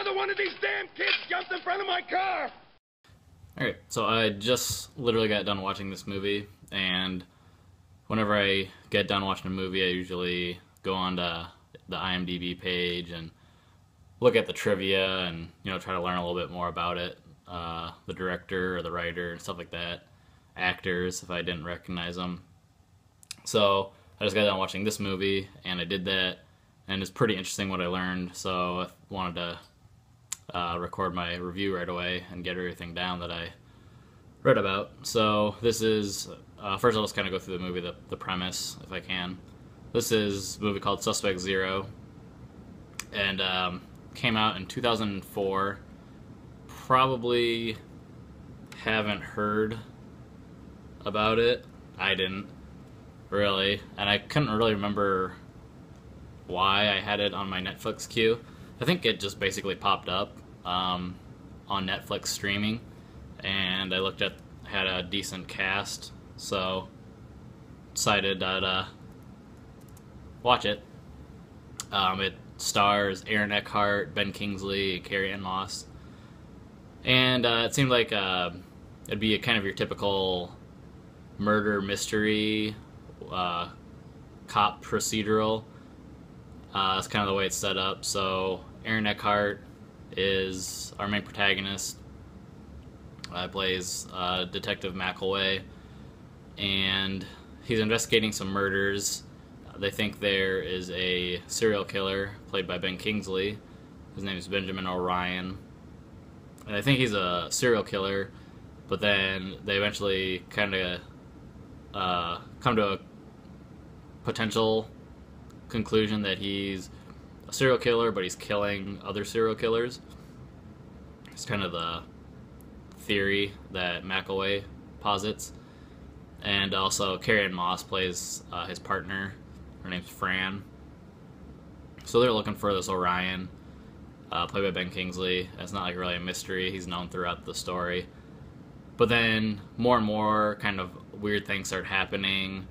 another one of these damn kids jumped in front of my car! Alright, so I just literally got done watching this movie, and whenever I get done watching a movie, I usually go on to the IMDb page and look at the trivia and, try to learn a little bit more about it. The director or the writer and stuff like that. Actors, if I didn't recognize them. So I just got done watching this movie, and I did that, and it's pretty interesting what I learned, so I wanted to record my review right away and get everything down that I read about. So this is, first I'll just kind of go through the movie, the premise, if I can. This is a movie called Suspect Zero, and came out in 2004. Probably haven't heard about it. I didn't really, and I couldn't really remember why I had it on my Netflix queue. I think it just basically popped up on Netflix streaming, and I looked at had a decent cast, so decided I'd watch it. It stars Aaron Eckhart, Ben Kingsley, and Carrie-Anne Moss. And it seemed like it'd be kind of your typical murder mystery, cop procedural. That's kind of the way it's set up. So Aaron Eckhart is our main protagonist. Plays Detective McAway, and he's investigating some murders. They think there is a serial killer played by Ben Kingsley. His name is Benjamin O'Ryan. And I think he's a serial killer, but then they eventually kind of come to a potential conclusion that he's a serial killer, but he's killing other serial killers. It's kind of the theory that McAway posits. And also Carrie-Anne Moss plays his partner. Her name's Fran. So they're looking for this O'Ryan, played by Ben Kingsley. It's not like really a mystery. He's known throughout the story. But then more and more kind of weird things start happening.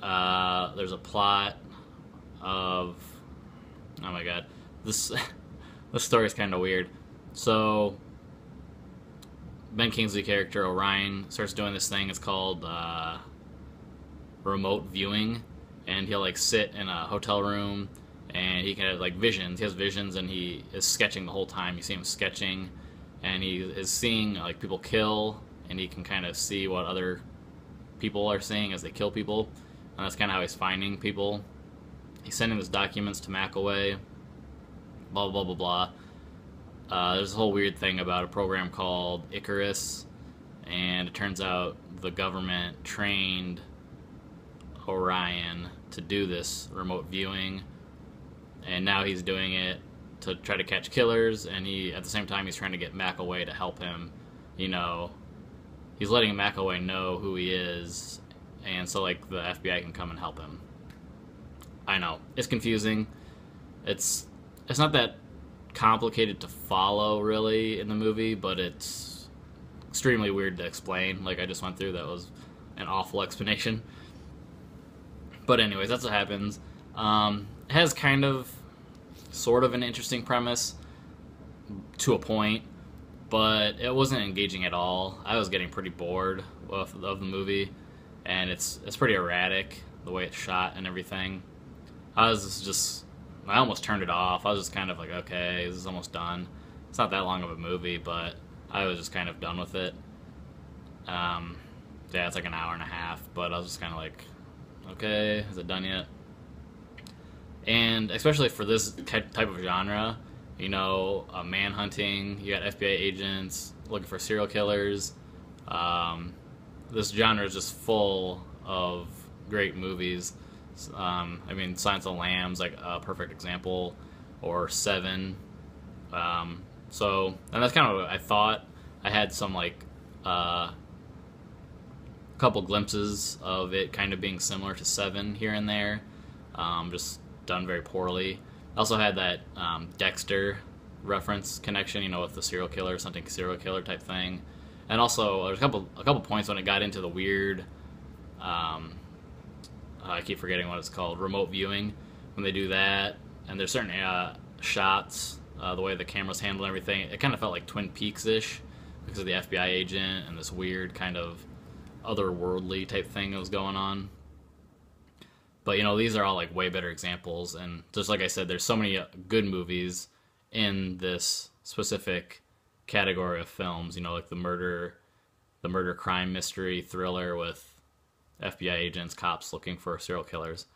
There's a plot of... Oh my god. This story's kind of weird. So Ben Kingsley character O'Ryan starts doing this thing. It's called remote viewing. And he'll sit in a hotel room, and he can have visions. He has visions, and he is sketching the whole time. You see him sketching, and he is seeing people kill, and he can kind of see what other people are seeing as they kill people, and that's kind of how he's finding people. He's sending these documents to McAway. Blah blah blah blah blah. There's a whole weird thing about a program called Icarus, and it turns out the government trained O'Ryan to do this remote viewing, and now he's doing it to try to catch killers, and at the same time he's trying to get McAway to help him. He's letting McAway know who he is, and so the FBI can come and help him. I know, it's confusing. It's not that complicated to follow really in the movie, but it's extremely weird to explain. Like I just went through, that was an awful explanation. But anyways, that's what happens. It has kind of, sort of an interesting premise to a point, but it wasn't engaging at all. I was getting pretty bored of the movie, and it's pretty erratic, the way it's shot and everything. I almost turned it off. I was just kind of okay, this is almost done. It's not that long of a movie, but I was just kind of done with it. Yeah, it's an hour and a half, but I was just kind of okay, is it done yet? And especially for this type of genre, manhunting, you got FBI agents looking for serial killers. This genre is just full of great movies. Silence of the Lambs, a perfect example, or Seven. And that's kind of what I thought. I had some couple glimpses of it kind of being similar to Seven here and there, just done very poorly. I also had that Dexter reference connection, with the serial killer, something serial killer type thing. And also there's a couple points when it got into the weird, I keep forgetting what it's called, remote viewing, when they do that. And there's certain shots the way the cameras handled everything. It kind of felt like Twin Peaks-ish because of the FBI agent and this weird kind of otherworldly type thing that was going on. But, these are all, like, way better examples. And just like I said, there's so many good movies in this specific category of films, like the murder crime mystery thriller with FBI agents, cops looking for serial killers.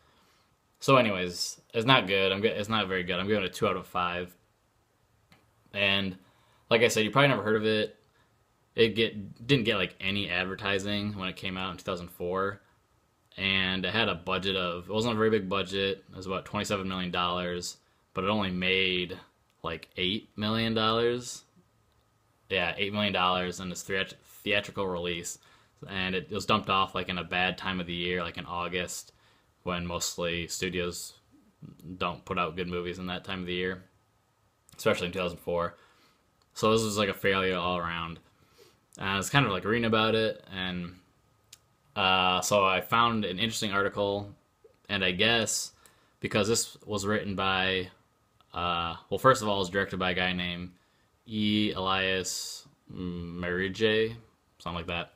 So anyways, it's not good. It's not very good. I'm giving it a 2 out of 5. And like I said, you probably never heard of it. Didn't get like any advertising when it came out in 2004. And it had a budget it wasn't a very big budget. It was about $27 million, but it only made like $8 million. Yeah, $8 million in its theatrical release. And it was dumped off like in a bad time of the year, like in August, when mostly studios don't put out good movies in that time of the year, especially in 2004. So this was like a failure all around. I was kind of like reading about it, and so I found an interesting article, and I guess because this was written by, first of all, it was directed by a guy named E. Elias Merige, something like that.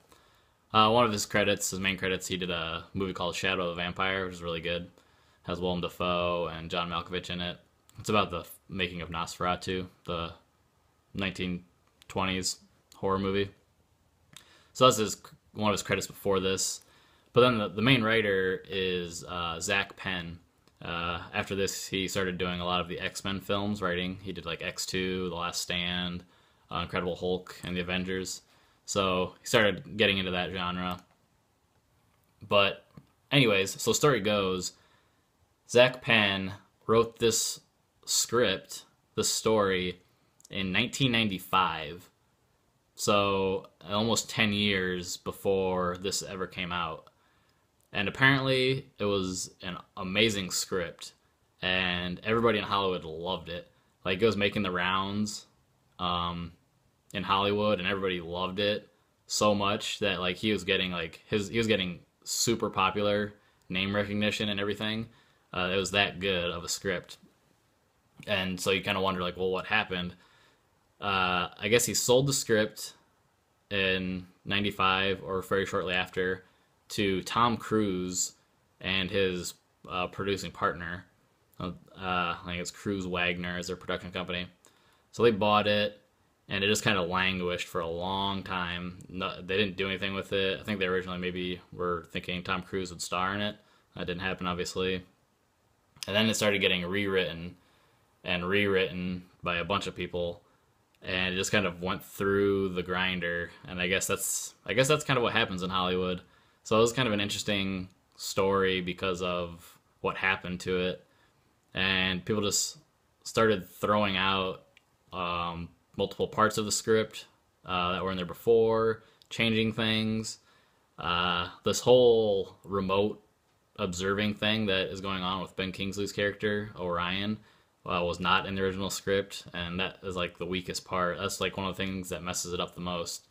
One of his main credits, he did a movie called Shadow of the Vampire, which is really good. It has Willem Dafoe and John Malkovich in it. It's about the making of Nosferatu, the 1920s horror movie. So that's one of his credits before this. But then the main writer is Zach Penn. After this, he started doing a lot of the X-Men films, writing. He did like X2, The Last Stand, Incredible Hulk, and The Avengers. So he started getting into that genre. But anyways, so story goes, Zach Penn wrote this story, in 1995. So almost 10 years before this ever came out. And apparently it was an amazing script. And everybody in Hollywood loved it. Like, it was making the rounds in Hollywood, and everybody loved it so much that like he was getting super popular name recognition and everything. It was that good of a script. And so you kind of wonder, like, well, what happened? I guess he sold the script in 95 or very shortly after to Tom Cruise and his producing partner. I think it's Cruise Wagner as their production company. So they bought it, and it just kind of languished for a long time. They didn't do anything with it. I think they originally maybe were thinking Tom Cruise would star in it. That didn't happen, obviously. And then it started getting rewritten by a bunch of people, and it just kind of went through the grinder. And I guess that's kind of what happens in Hollywood. So it was kind of an interesting story because of what happened to it, and people just started throwing out multiple parts of the script that were in there before, changing things. This whole remote observing thing that is going on with Ben Kingsley's character, Orion, was not in the original script, and that is like the weakest part. That's like one of the things that messes it up the most.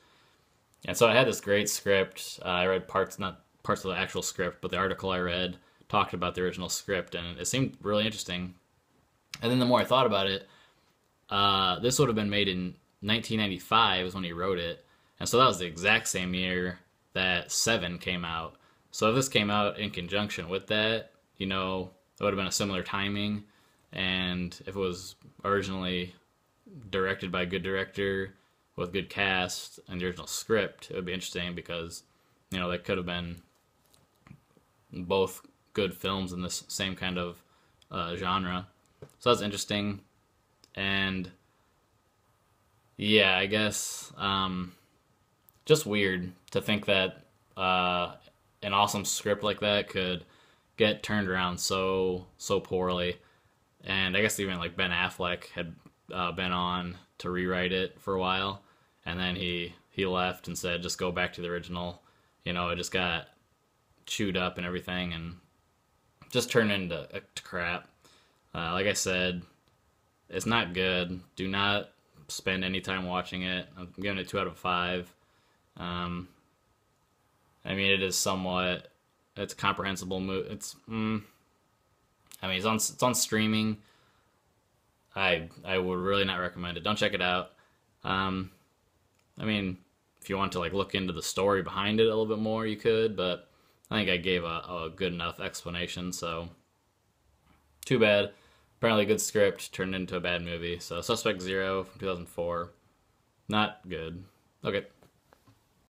And so I had this great script. I read not parts of the actual script, but the article I read talked about the original script, and it seemed really interesting. And then the more I thought about it, this would have been made in 1995 is when he wrote it. And so that was the exact same year that Seven came out. So if this came out in conjunction with that, it would have been a similar timing. And if it was originally directed by a good director with good cast and the original script, it would be interesting because, they could have been both good films in this same kind of genre. So that's interesting. And yeah, I guess just weird to think that an awesome script like that could get turned around so poorly. And I guess even like Ben Affleck had been on to rewrite it for a while, and then he left and said just go back to the original. It just got chewed up and everything, and just turned into crap. Like I said, it's not good. Do not spend any time watching it. I'm giving it 2 out of 5. It is it's a comprehensible movie. It's on streaming. I would really not recommend it. Don't check it out. Um, I mean, if you want to like look into the story behind it a little bit more, you could, but I think I gave a good enough explanation. So too bad. Apparently, a good script turned into a bad movie. So Suspect Zero from 2004, not good. Okay.